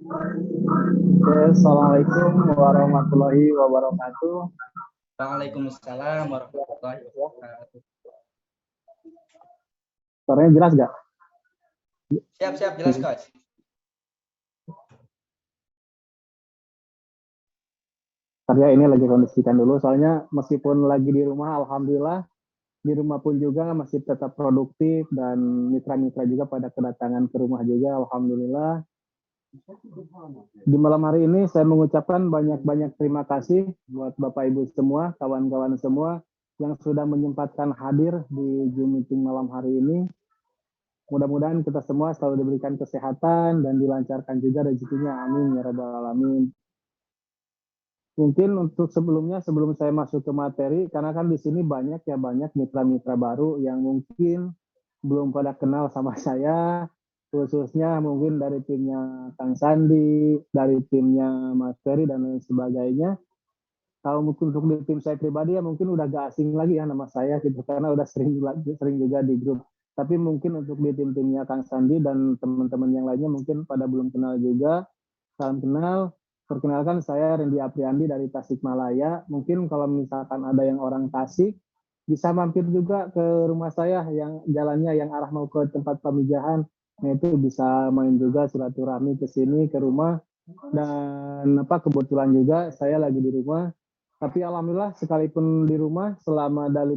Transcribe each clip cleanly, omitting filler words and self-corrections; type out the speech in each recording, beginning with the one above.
Oke, Assalamualaikum warahmatullahi wabarakatuh. Waalaikumsalam warahmatullahi wabarakatuh. Suaranya jelas nggak? Siap, jelas Coach. Karya ini lagi kondisikan dulu, soalnya meskipun lagi di rumah, alhamdulillah di rumah pun juga masih tetap produktif dan mitra-mitra juga pada kedatangan ke rumah juga, alhamdulillah. Di malam hari ini saya mengucapkan banyak-banyak terima kasih buat Bapak Ibu semua, kawan-kawan semua yang sudah menyempatkan hadir di Zoom meeting malam hari ini. Mudah-mudahan kita semua selalu diberikan kesehatan dan dilancarkan juga rezekinya. Amin ya rabbal alamin. Mungkin untuk sebelumnya, sebelum saya masuk ke materi, karena kan di sini banyak mitra-mitra baru yang mungkin belum pada kenal sama saya, khususnya mungkin dari timnya Kang Sandi, dari timnya Mas Ferry dan lain sebagainya. Kalau mungkin untuk di tim saya pribadi ya mungkin udah gak asing lagi ya nama saya gitu, karena udah sering juga di grup. Tapi mungkin untuk di tim-timnya Kang Sandi dan teman-teman yang lainnya mungkin pada belum kenal juga. Salam kenal. Perkenalkan saya Randy Apriandi dari Tasikmalaya. Mungkin kalau misalkan ada yang orang Tasik, bisa mampir juga ke rumah saya yang jalannya yang arah mau ke tempat pemijahan. Nah itu bisa main juga silaturahmi ke sini ke rumah. Dan kebetulan juga saya lagi di rumah. Tapi alhamdulillah sekalipun di rumah selama dari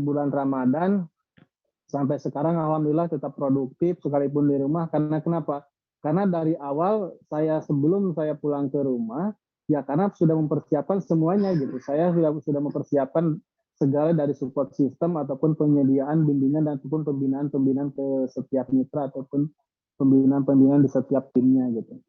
bulan Ramadan sampai sekarang alhamdulillah tetap produktif sekalipun di rumah. Karena kenapa? Karena dari awal sebelum saya pulang ke rumah ya karena sudah mempersiapkan semuanya gitu. Saya sudah mempersiapkan segala dari support system ataupun penyediaan bimbingan dan ataupun pembinaan ke setiap mitra ataupun pembinaan di setiap timnya gitu.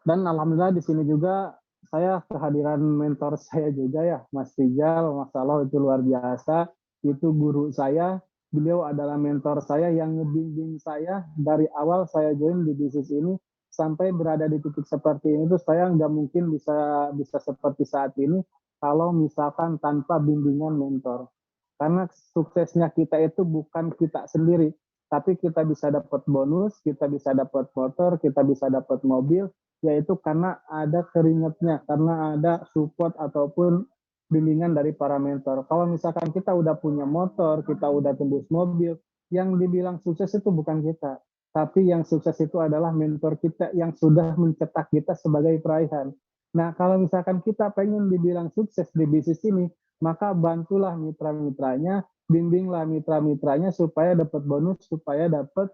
Dan alhamdulillah di sini juga saya kehadiran mentor saya juga ya, Mas Rijal, Mas Allah itu luar biasa. Itu guru saya, beliau adalah mentor saya yang ngebimbing saya dari awal saya join di bisnis ini sampai berada di titik seperti ini tuh saya nggak mungkin bisa seperti saat ini kalau misalkan tanpa bimbingan mentor. Karena suksesnya kita itu bukan kita sendiri, tapi kita bisa dapat bonus, kita bisa dapat motor, kita bisa dapat mobil, yaitu karena ada keringatnya, karena ada support ataupun bimbingan dari para mentor. Kalau misalkan kita udah punya motor, kita udah tembus mobil, yang dibilang sukses itu bukan kita, tapi yang sukses itu adalah mentor kita yang sudah mencetak kita sebagai peraihan. Nah, kalau misalkan kita pengen dibilang sukses di bisnis ini, maka bantulah mitra-mitranya, bimbinglah mitra-mitranya supaya dapat bonus, supaya dapat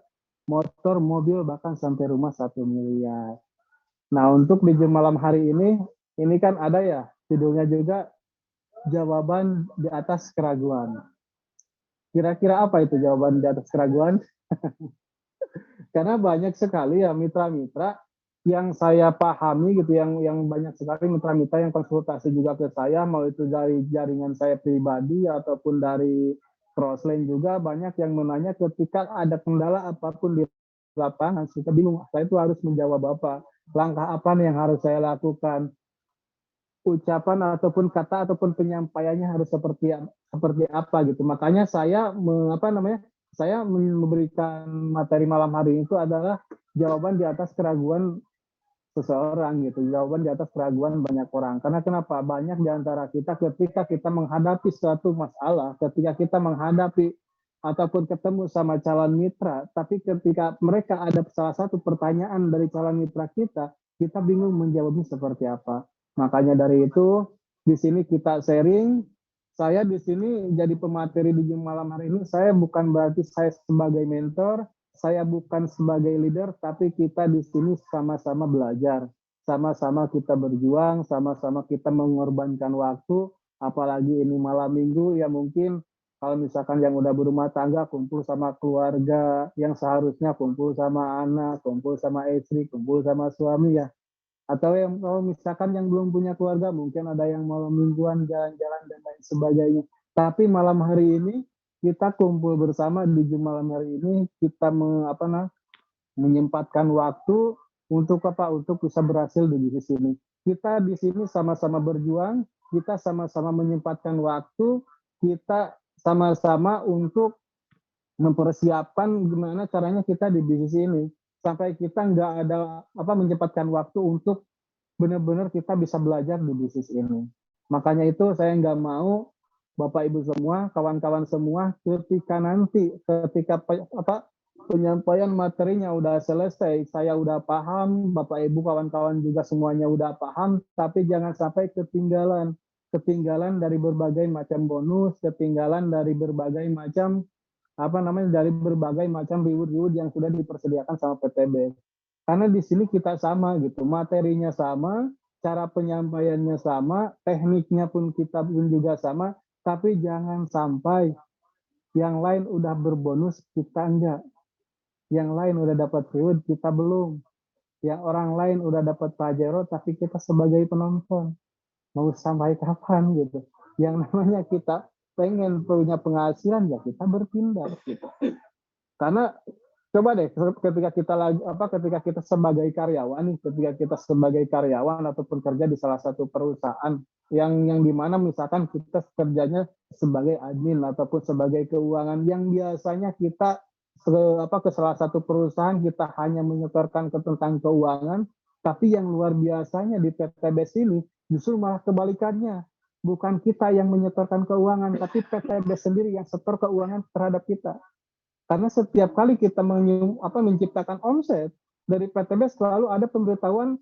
motor, mobil, bahkan sampai rumah 1 miliar. Nah, untuk di jam malam hari ini kan ada ya, judulnya juga jawaban di atas keraguan. Kira-kira apa itu jawaban di atas keraguan? Karena banyak sekali ya mitra-mitra yang saya pahami gitu, yang banyak sekali mitra-mitra yang konsultasi juga ke saya, mau itu dari jaringan saya pribadi ataupun dari crossline juga banyak yang menanya ketika ada kendala apapun di lapangan, kita bingung, saya itu harus menjawab apa, langkah apa nih yang harus saya lakukan, ucapan ataupun kata ataupun penyampaiannya harus seperti apa gitu. Makanya saya memberikan materi malam hari itu adalah jawaban di atas keraguan seseorang gitu, jawaban di atas keraguan banyak orang. Karena kenapa? Banyak di antara kita ketika kita menghadapi suatu masalah, ketika kita menghadapi ataupun ketemu sama calon mitra, tapi ketika mereka ada salah satu pertanyaan dari calon mitra kita bingung menjawabnya seperti apa. Makanya dari itu, di sini kita sharing. Saya di sini jadi pemateri di malam hari ini. Saya bukan berarti saya sebagai mentor, saya bukan sebagai leader, tapi kita di sini sama-sama belajar. Sama-sama kita berjuang, sama-sama kita mengorbankan waktu. Apalagi ini malam minggu, ya mungkin kalau misalkan yang udah berumah tangga, kumpul sama keluarga, yang seharusnya kumpul sama anak, kumpul sama istri, kumpul sama suami ya, atau yang kalau misalkan yang belum punya keluarga mungkin ada yang malam mingguan jalan-jalan dan lain sebagainya. Tapi malam hari ini kita kumpul bersama di malam hari ini kita menyempatkan waktu untuk bisa berhasil di sini. Kita di sini sama-sama berjuang, kita sama-sama menyempatkan waktu, kita sama-sama untuk mempersiapkan gimana caranya kita di bisnis ini sampai kita nggak ada menyempatkan waktu untuk benar-benar kita bisa belajar di bisnis ini. Makanya itu saya nggak mau Bapak Ibu semua, kawan-kawan semua, ketika penyampaian materinya udah selesai, saya udah paham, Bapak Ibu kawan-kawan juga semuanya udah paham, tapi jangan sampai ketinggalan dari berbagai macam bonus, ketinggalan dari berbagai macam reward-reward yang sudah dipersediakan sama PTB. Karena di sini kita sama gitu, materinya sama, cara penyampaiannya sama, tekniknya pun kita pun juga sama, tapi jangan sampai yang lain udah berbonus, kita enggak. Yang lain udah dapat reward, kita belum. Yang orang lain udah dapat pajero, tapi kita sebagai penonton. Mau sampai kapan gitu. Yang namanya kita pengen punya penghasilan, ya kita berpindah gitu. Karena coba deh ketika kita sebagai karyawan ataupun kerja di salah satu perusahaan yang dimana misalkan kita kerjanya sebagai admin ataupun sebagai keuangan yang biasanya kita ke salah satu perusahaan kita hanya menyetorkan tentang keuangan, tapi yang luar biasanya di PTBS ini justru malah kebalikannya, bukan kita yang menyetorkan keuangan tapi PTBS sendiri yang setor keuangan terhadap kita. Karena setiap kali kita menciptakan omset dari PTB selalu ada pemberitahuan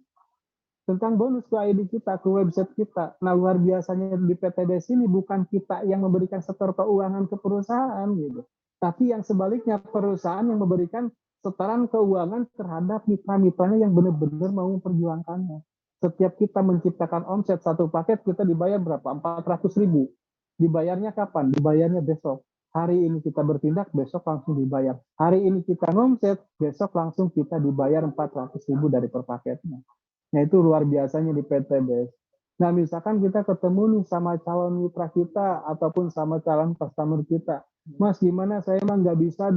tentang bonus ke ID kita, ke website kita. Nah, luar biasanya di PTB sini bukan kita yang memberikan setor keuangan ke perusahaan gitu. Tapi yang sebaliknya perusahaan yang memberikan setoran keuangan terhadap mitra-mitranya yang benar-benar mau memperjuangkannya. Setiap kita menciptakan omset satu paket kita dibayar berapa? 400.000. Dibayarnya kapan? Dibayarnya besok. Hari ini kita bertindak, besok langsung dibayar. Hari ini kita ngomset, besok langsung kita dibayar 400.000 dari per paketnya. Nah, itu luar biasanya di PTBS. Nah, misalkan kita ketemu nih sama calon mitra kita ataupun sama calon customer kita. Mas, gimana saya emang nggak bisa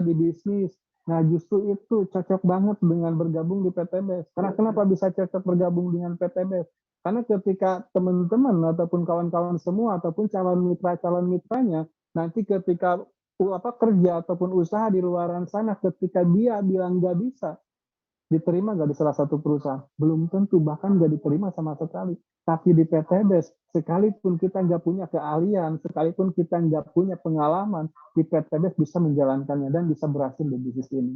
di bisnis. Nah, justru itu cocok banget dengan bergabung di PTBS. Karena kenapa bisa cocok bergabung dengan PTBS? Karena ketika teman-teman ataupun kawan-kawan semua ataupun calon mitranya nanti ketika kerja ataupun usaha di luaran sana, ketika dia bilang nggak bisa, diterima nggak di salah satu perusahaan? Belum tentu, bahkan nggak diterima sama sekali. Tapi di PTBS, sekalipun kita nggak punya keahlian, sekalipun kita nggak punya pengalaman, di PTBS bisa menjalankannya dan bisa berhasil di bisnis ini.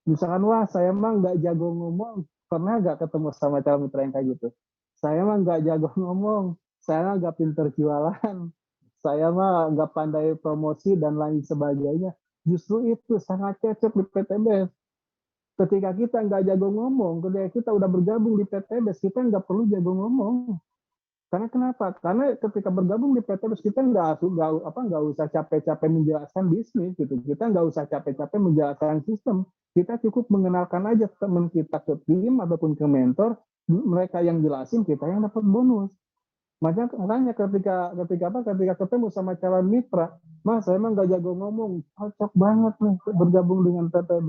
Misalkan, wah saya emang nggak jago ngomong, pernah nggak ketemu sama calon mitra yang kayak gitu? Saya mah nggak jago ngomong, saya mah nggak pinter jualan, saya mah nggak pandai promosi dan lain sebagainya. Justru itu sangat cocok di PTBS. Ketika kita nggak jago ngomong, ketika kita udah bergabung di PTBS, kita nggak perlu jago ngomong. Karena kenapa? Karena ketika bergabung di PTBS kita nggak usah capek-capek menjelaskan bisnis gitu. Kita nggak usah capek-capek menjelaskan sistem. Kita cukup mengenalkan aja teman kita ke tim ataupun ke mentor, mereka yang jelasin, kita yang dapat bonus. Makanya ketika ketemu sama calon mitra, Mas saya emang gak jago ngomong, cocok banget nih bergabung dengan PTB.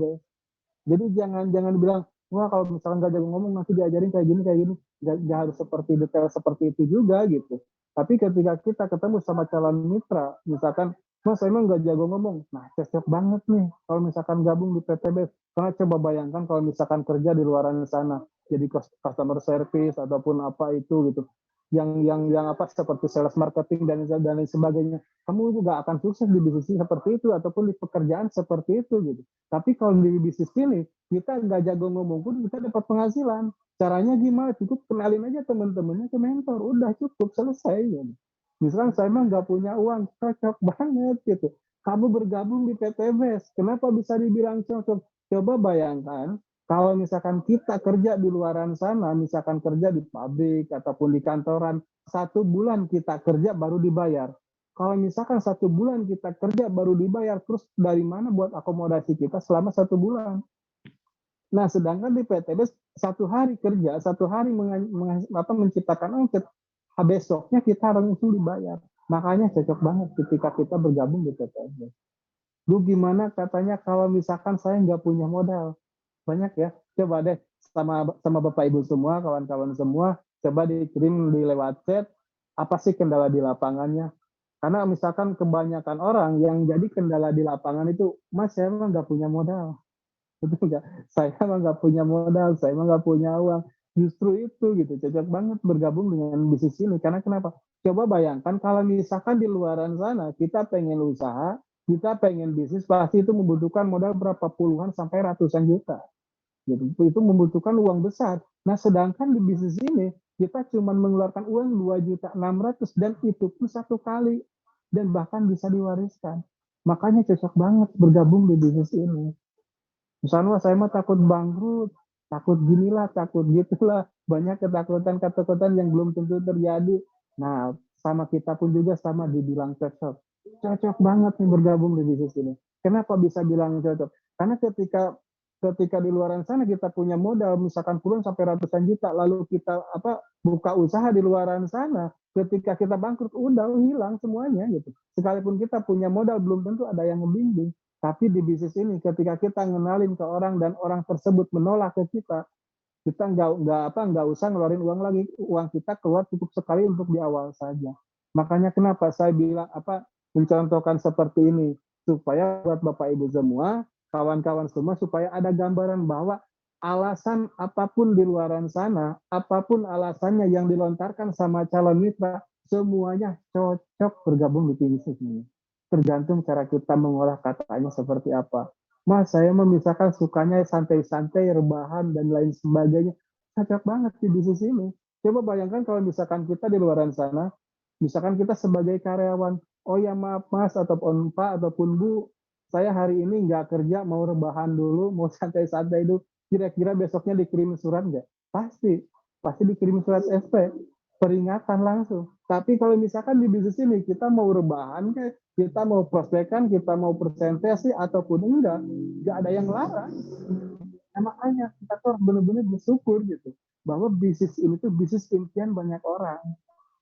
Jadi jangan bilang, wah kalau misalkan gak jago ngomong nanti diajarin kayak gini. Gak harus seperti detail seperti itu juga gitu. Tapi ketika kita ketemu sama calon mitra, misalkan, Mas saya emang gak jago ngomong, nah cocok banget nih kalau misalkan gabung di PTB. Karena coba bayangkan kalau misalkan kerja di luar sana, jadi customer service ataupun apa itu gitu, yang seperti sales marketing dan lain sebagainya, kamu juga akan sukses di bisnis seperti itu ataupun di pekerjaan seperti itu gitu. Tapi kalau di bisnis ini kita nggak jago ngomong pun kita dapat penghasilan. Caranya gimana? Cukup kenalin aja teman-temannya ke mentor, udah cukup selesai gitu. Misalkan saya emang nggak punya uang, cocok banget gitu. Kamu bergabung di PTBS, kenapa bisa dibilang cocok? Coba bayangkan kalau misalkan kita kerja di luaran sana, misalkan kerja di pabrik ataupun di kantoran, 1 bulan kita kerja baru dibayar. Kalau misalkan 1 bulan kita kerja baru dibayar, terus dari mana buat akomodasi kita selama 1 bulan? Nah, sedangkan di PTBS 1 hari kerja, 1 hari menciptakan omset, besoknya kita langsung dibayar. Makanya cocok banget ketika kita bergabung di PTBS. Lu gimana katanya kalau misalkan saya nggak punya modal? Banyak ya, coba deh sama Bapak Ibu semua, kawan-kawan semua, coba dikirim di lewat chat, apa sih kendala di lapangannya? Karena misalkan kebanyakan orang yang jadi kendala di lapangan itu, Mas saya emang nggak punya modal. Betul nggak? Saya emang nggak punya modal, saya emang nggak punya uang. Justru itu gitu, cocok banget bergabung dengan bisnis ini. Karena kenapa? Coba bayangkan kalau misalkan di luaran sana kita pengen usaha, kita pengen bisnis, pasti itu membutuhkan modal berapa puluhan sampai ratusan juta. Gitu. Itu membutuhkan uang besar. Nah, sedangkan di bisnis ini kita cuma mengeluarkan uang 2.600.000 dan itu pun satu kali dan bahkan bisa diwariskan. Makanya cocok banget bergabung di bisnis ini. Misalnya saya mah takut bangkrut, takut ginilah, takut gitulah, banyak ketakutan-ketakutan yang belum tentu terjadi. Nah, sama kita pun juga sama dibilang cocok. Cocok banget nih bergabung di bisnis ini. Kenapa bisa bilang cocok? Karena ketika di luar sana kita punya modal misalkan puluhan sampai ratusan juta, lalu kita buka usaha di luar sana, ketika kita bangkrut udah hilang semuanya gitu. Sekalipun kita punya modal belum tentu ada yang membimbing. Tapi di bisnis ini ketika kita ngenalin ke orang dan orang tersebut menolak ke kita nggak usah ngeluarin uang lagi, uang kita keluar cukup sekali untuk di awal saja. Makanya kenapa saya bilang mencontohkan seperti ini supaya buat Bapak Ibu semua, kawan-kawan semua supaya ada gambaran bahwa alasan apapun di luaran sana, apapun alasannya yang dilontarkan sama calon mitra, semuanya cocok bergabung di bisnis ini. Tergantung cara kita mengolah katanya seperti apa. Mas, saya memisahkan sukanya santai-santai, rebahan, dan lain sebagainya. Cocok banget di bisnis ini. Coba bayangkan kalau misalkan kita di luar sana, misalkan kita sebagai karyawan, oh ya maaf mas, ataupun pak, ataupun bu, saya hari ini nggak kerja, mau rebahan dulu, mau santai-santai dulu. Kira-kira besoknya dikirim surat nggak? Pasti. Pasti dikirim surat SP. Peringatan langsung. Tapi kalau misalkan di bisnis ini, kita mau rebahan, kita mau prospekan, kita mau presentasi, ataupun nggak ada yang larang. Nah, makanya kita tuh harus benar-benar bersyukur gitu bahwa bisnis ini tuh bisnis impian banyak orang,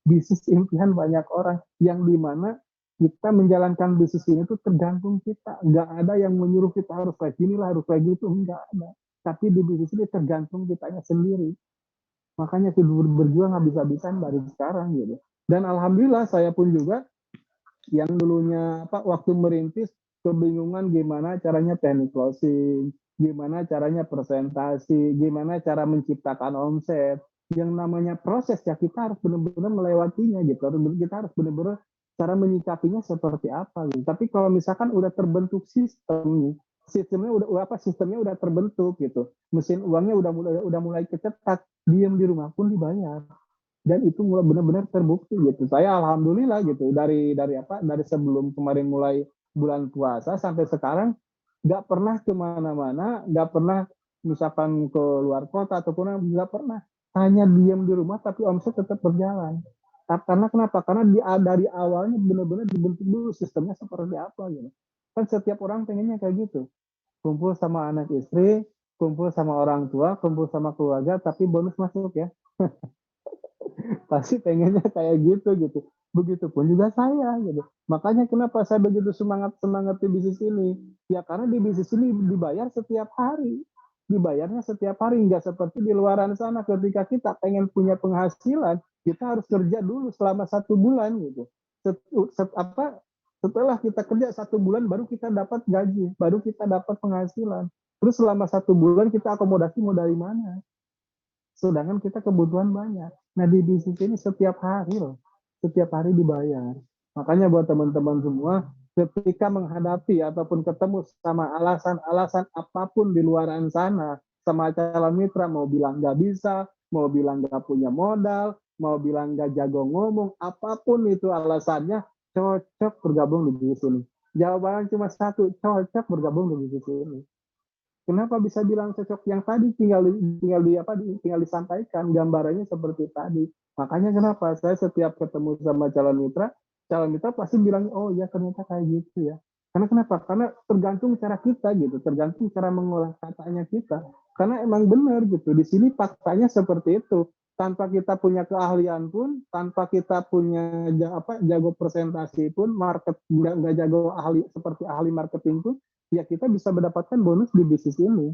bisnis impian banyak orang yang dimana kita menjalankan bisnis ini tuh tergantung kita, nggak ada yang menyuruh kita harus kayak gini lah, harus kayak gitu, nggak ada. Tapi di bisnis ini tergantung kitanya sendiri. Makanya tidur berjuang habis-habisan dari sekarang gitu. Dan alhamdulillah saya pun juga yang dulunya waktu merintis kebingungan gimana caranya teknik closing, gimana caranya presentasi, gimana cara menciptakan omset. Yang namanya proses ya kita harus benar-benar melewatinya gitu. Kita harus benar-benar cara menyikapinya seperti apa gitu. Tapi kalau misalkan udah terbentuk sistemnya udah terbentuk gitu. Mesin uangnya udah mulai kecetak, diem di rumah pun dibayar dan itu mulai benar-benar terbukti gitu. Saya alhamdulillah gitu dari sebelum kemarin mulai bulan puasa sampai sekarang nggak pernah kemana-mana, nggak pernah misalkan ke luar kota ataupun nggak pernah, hanya diam di rumah tapi omset tetap berjalan. Karena kenapa? Karena dari awalnya benar-benar dibentuk dulu sistemnya seperti apa gitu. Kan setiap orang pengennya kayak gitu, kumpul sama anak istri, kumpul sama orang tua, kumpul sama keluarga, tapi bonus masuk ya. Pasti pengennya kayak gitu. Begitupun juga saya gitu. Makanya kenapa saya begitu semangat di bisnis ini? Ya karena di bisnis ini dibayar setiap hari. Dibayarnya setiap hari, nggak seperti di luaran sana ketika kita pengen punya penghasilan, kita harus kerja dulu selama 1 bulan gitu. Setelah kita kerja 1 bulan baru kita dapat gaji, baru kita dapat penghasilan. Terus selama 1 bulan kita akomodasi mau dari mana? Sedangkan kita kebutuhan banyak. Nah di bisnis ini setiap hari loh, setiap hari dibayar. Makanya buat teman-teman semua, ketika menghadapi ataupun ketemu sama alasan-alasan apapun di luar sana, sama calon mitra mau bilang nggak bisa, mau bilang nggak punya modal, mau bilang nggak jago ngomong, apapun itu alasannya, cocok bergabung di bisnis ini. Jawabannya cuma satu, cocok bergabung di bisnis ini. Kenapa bisa bilang cocok yang tadi tinggal disampaikan gambarannya seperti tadi. Makanya kenapa saya setiap ketemu sama calon mitra pasti bilang oh ya ternyata kayak gitu ya. Karena kenapa? Karena tergantung cara kita gitu, tergantung cara mengolah katanya kita. Karena emang benar gitu. Di sini faktanya seperti itu. Tanpa kita punya keahlian pun, tanpa kita punya jago presentasi pun, nggak jago seperti ahli marketing pun, ya kita bisa mendapatkan bonus di bisnis ini.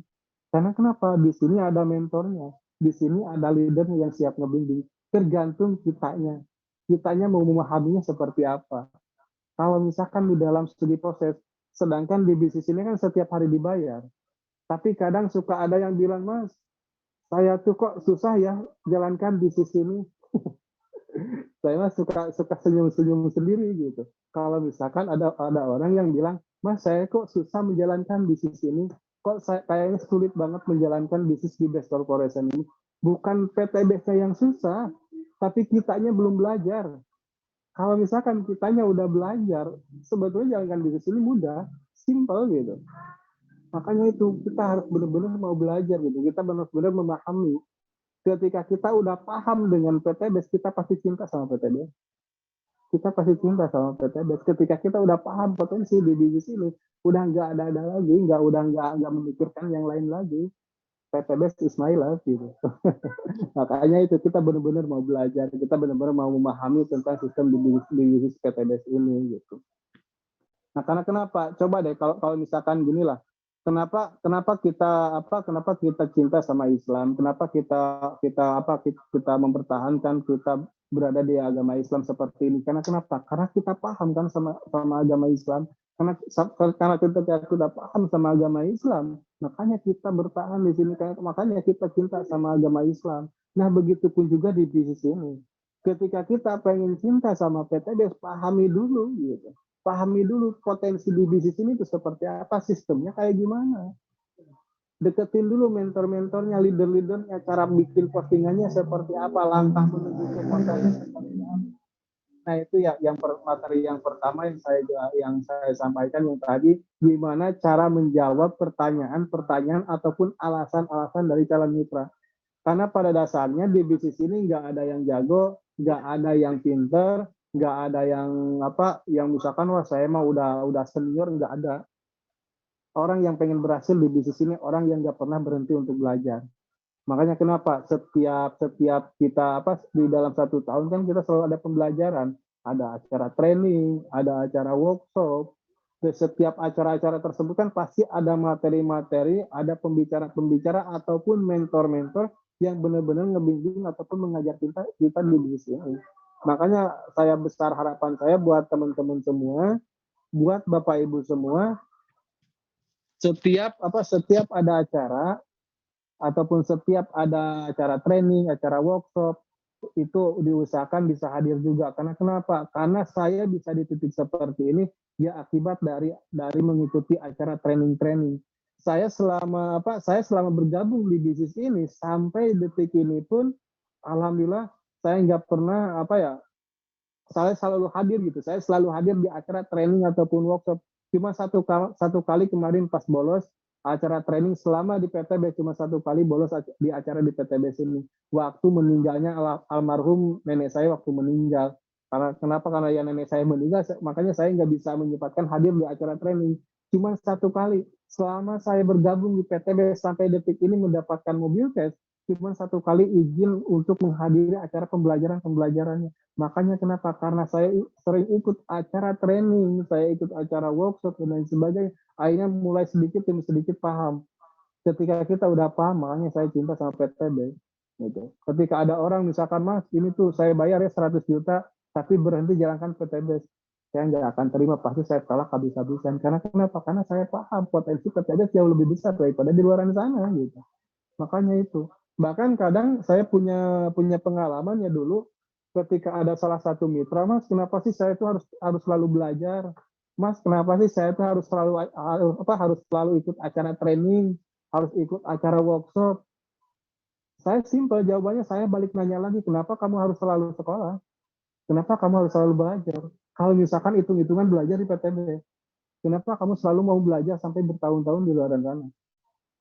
Karena kenapa? Di sini ada mentornya, di sini ada leadernya yang siap ngebimbing. Tergantung kitanya mau memahaminya seperti apa. Kalau misalkan di dalam studi proses, sedangkan di bisnis ini kan setiap hari dibayar. Tapi kadang suka ada yang bilang, Mas, saya tuh kok susah ya jalankan bisnis ini. Saya mah suka senyum-senyum sendiri gitu. Kalau misalkan ada orang yang bilang, Mas, saya kok susah menjalankan bisnis ini, kok saya kayaknya sulit banget menjalankan bisnis di Best Corporation ini. Bukan PTBS-nya yang susah, tapi kitanya belum belajar. Kalau misalkan kitanya udah belajar, sebetulnya jalankan bisnis ini mudah, simple gitu. Makanya itu kita harus benar-benar mau belajar gitu. Kita benar-benar memahami. Ketika kita udah paham dengan PTBS, kita pasti cinta sama PTBS. Kita pasti cinta sama PTBS. Ketika kita udah paham potensi di bisnis ini, udah nggak ada lagi, nggak memikirkan yang lain lagi. PTBS is my life gitu. Makanya itu kita benar-benar mau belajar, kita benar-benar mau memahami tentang sistem di bisnis PTBS ini gitu. Nah, karena kenapa? Coba deh kalau misalkan gini lah, kenapa kita cinta sama Islam? Kenapa kita mempertahankan kita berada di agama Islam seperti ini? Karena kenapa? Karena kita paham kan sama agama Islam. Karena kita sudah paham sama agama Islam, makanya kita bertahan di sini. Makanya kita cinta sama agama Islam. Nah, begitupun juga di bisnis ini. Ketika kita pengen cinta sama PTBS, pahami dulu gitu. Pahami dulu potensi di bisnis ini itu seperti apa, sistemnya kayak gimana. Deketin dulu mentor-mentornya, leader-leadernya, cara bikin postingannya seperti apa, langkah menuju ke kontennya seperti apa. Nah, itu ya materi yang pertama yang saya sampaikan yang tadi, gimana cara menjawab pertanyaan-pertanyaan ataupun alasan-alasan dari calon mitra. Karena pada dasarnya di bisnis ini nggak ada yang jago, nggak ada yang pinter, nggak ada yang misalkan wah saya mah udah senior, nggak ada. Orang yang pengen berhasil di bisnis ini orang yang nggak pernah berhenti untuk belajar. Makanya kenapa setiap kita di dalam 1 tahun kan kita selalu ada pembelajaran, ada acara training, ada acara workshop. Di setiap acara-acara tersebut kan pasti ada materi-materi, ada pembicara-pembicara ataupun mentor-mentor yang benar-benar ngebimbing ataupun mengajar kita di bisnis ini. Makanya saya besar harapan saya buat teman-teman semua, buat Bapak Ibu semua, setiap ada acara ataupun setiap ada acara training, acara workshop, itu diusahakan bisa hadir juga. Karena kenapa? Karena saya bisa di titik seperti ini ya akibat dari mengikuti acara training-training. Saya selama bergabung di bisnis ini sampai detik ini pun alhamdulillah saya nggak pernah saya selalu hadir gitu. Saya selalu hadir di acara training ataupun workshop. Cuma satu kali kemarin pas bolos acara training selama di PTB, cuma 1 kali bolos di acara di PTB sini. Waktu meninggalnya almarhum nenek saya waktu meninggal. Karena ya nenek saya meninggal, makanya saya nggak bisa menyempatkan hadir di acara training. Cuma 1 kali. Selama saya bergabung di PTB sampai detik ini mendapatkan mobil tes, cuma 1 kali izin untuk menghadiri acara pembelajarannya. Makanya kenapa? Karena saya sering ikut acara training, saya ikut acara workshop dan lain sebagainya. Akhirnya mulai sedikit demi sedikit paham. Ketika kita udah paham, makanya saya cinta sama PTB. Gitu. Ketika ada orang misalkan, Mas, ini tuh saya bayar ya 100 juta, tapi berhenti jalankan PTB. Saya nggak akan terima, pasti saya tolak habis-habisan. Karena kenapa? Karena saya paham potensi PTB jauh lebih besar daripada di luar sana. Gitu. Makanya itu. Bahkan kadang saya punya pengalaman ya dulu, ketika ada salah satu mitra, Mas, kenapa sih saya itu harus selalu belajar? Mas, kenapa sih saya itu harus selalu ikut acara training, harus ikut acara workshop? Saya simpel jawabannya, saya balik nanya lagi, kenapa kamu harus selalu sekolah? Kenapa kamu harus selalu belajar? Kalau misalkan hitung-hitungan belajar di PTB, kenapa kamu selalu mau belajar sampai bertahun-tahun di luar sana?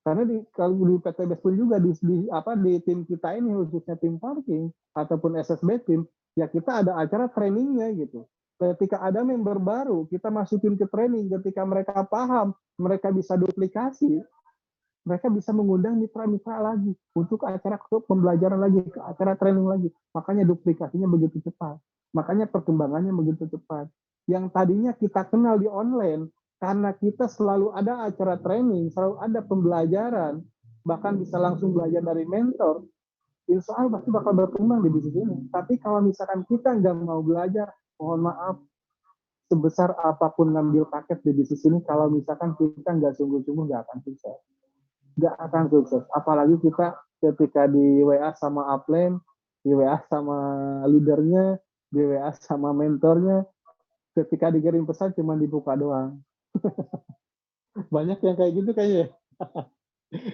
Karena kalau di PTBS pun juga di tim kita ini khususnya tim parking ataupun SSB tim, ya kita ada acara trainingnya gitu. Ketika ada member baru, kita masukin ke training. Ketika mereka paham, mereka bisa duplikasi, mereka bisa mengundang mitra-mitra lagi untuk acara pembelajaran lagi, ke acara training lagi. Makanya duplikasinya begitu cepat. Makanya perkembangannya begitu cepat. Yang tadinya kita kenal di online, karena kita selalu ada acara training, selalu ada pembelajaran, bahkan bisa langsung belajar dari mentor, insya Allah pasti bakal berkembang di bisnis ini. Tapi kalau misalkan kita nggak mau belajar, mohon maaf, sebesar apapun ngambil paket di bisnis ini, kalau misalkan kita nggak sungguh-sungguh, nggak akan sukses. Nggak akan sukses. Apalagi kita ketika di WA sama upline, di WA sama leadernya, di WA sama mentornya, ketika dikirim pesan cuma dibuka doang. Banyak yang kayak gitu kayaknya.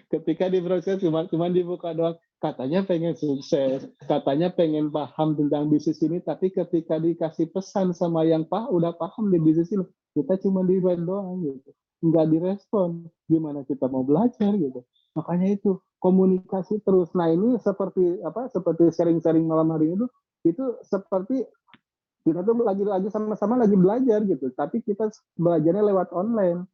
Ketika di proses cuma dibuka doang, katanya pengen sukses, katanya pengen paham tentang bisnis ini, tapi ketika dikasih pesan sama yang udah paham di bisnis ini, kita cuma di doang gitu, nggak direspon. Gimana kita mau belajar gitu? Makanya itu komunikasi terus. Nah ini seperti apa? Seperti sharing-sharing malam hari itu seperti kita tuh lagi sama-sama lagi belajar gitu, tapi kita belajarnya lewat online.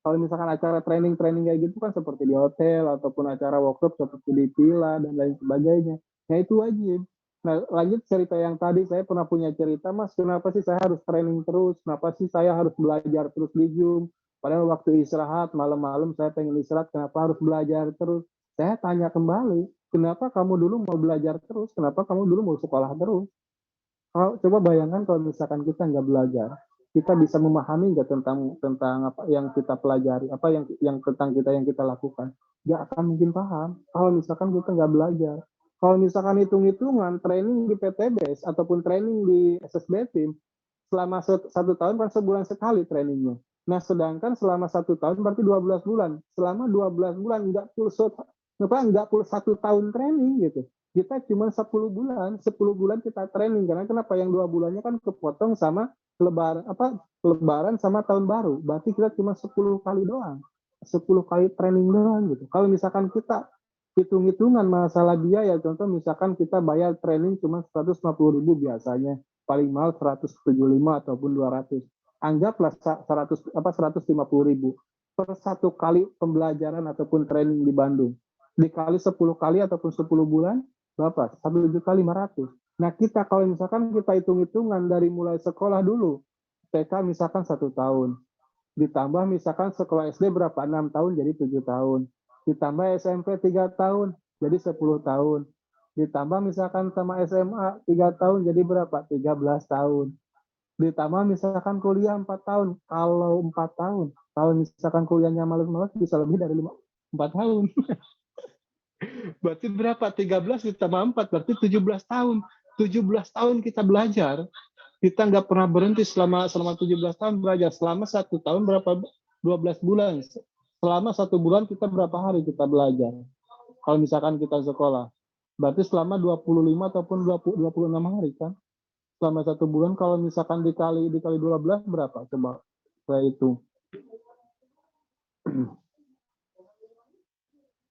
Kalau misalkan acara training-training kayak gitu kan seperti di hotel ataupun acara workshop seperti di villa dan lain sebagainya. Nah itu wajib. Nah lanjut cerita yang tadi, saya pernah punya cerita, Mas, kenapa sih saya harus training terus? Kenapa sih saya harus belajar terus di Zoom? Padahal waktu istirahat, malam-malam saya pengen istirahat, kenapa harus belajar terus? Saya tanya kembali, kenapa kamu dulu mau belajar terus? Kenapa kamu dulu mau sekolah terus? Coba bayangkan kalau misalkan kita nggak belajar, kita bisa memahami nggak tentang apa yang kita pelajari, apa yang tentang kita yang kita lakukan, nggak akan mungkin paham kalau misalkan kita nggak belajar. Kalau misalkan hitung-hitungan training di PTBS ataupun training di SSB Team, selama 1 tahun kan sebulan sekali trainingnya. Nah sedangkan selama 1 tahun berarti 12 bulan. Selama 12 bulan nggak full 1 tahun training gitu. Kita cuma 10 bulan, 10 bulan kita training. Karena kenapa? Yang 2 bulannya kan kepotong sama lebaran sama tahun baru. Berarti kita cuma 10 kali doang. 10 kali training doang gitu. Kalau misalkan kita hitung-hitungan masalah biaya, contoh misalkan kita bayar training cuma 150.000 biasanya, paling mahal 175 ataupun 200. Anggaplah 150.000 per 1 kali pembelajaran ataupun training di Bandung. Dikali 10 kali ataupun 10 bulan, berapa? 1.500.000. Nah kita kalau misalkan kita hitung-hitungan dari mulai sekolah dulu, TK misalkan 1 tahun, ditambah misalkan sekolah SD berapa? 6 tahun jadi 7 tahun, ditambah SMP 3 tahun jadi 10 tahun, ditambah misalkan sama SMA 3 tahun jadi berapa? 13 tahun, ditambah misalkan kuliah 4 tahun. Kalau 4 tahun, kalau misalkan kuliahnya malas-malas bisa lebih dari 4 tahun. Berarti berapa? 13 ditambah 4, berarti 17 tahun. 17 tahun kita belajar. Kita nggak pernah berhenti selama 17 tahun belajar. Selama 1 tahun berapa? 12 bulan. Selama 1 bulan kita berapa hari kita belajar? Kalau misalkan kita sekolah. Berarti selama 25 ataupun 26 hari kan? Selama 1 bulan kalau misalkan dikali 12 berapa? Coba saya hitung.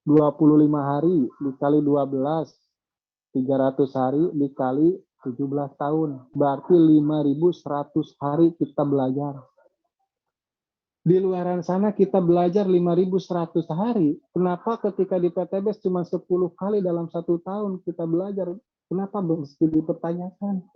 25 hari dikali 12, 300 hari dikali 17 tahun. Berarti 5.100 hari kita belajar. Di luaran sana kita belajar 5.100 hari. Kenapa ketika di PTBS cuma 10 kali dalam 1 tahun kita belajar? Kenapa mesti dipertanyakan?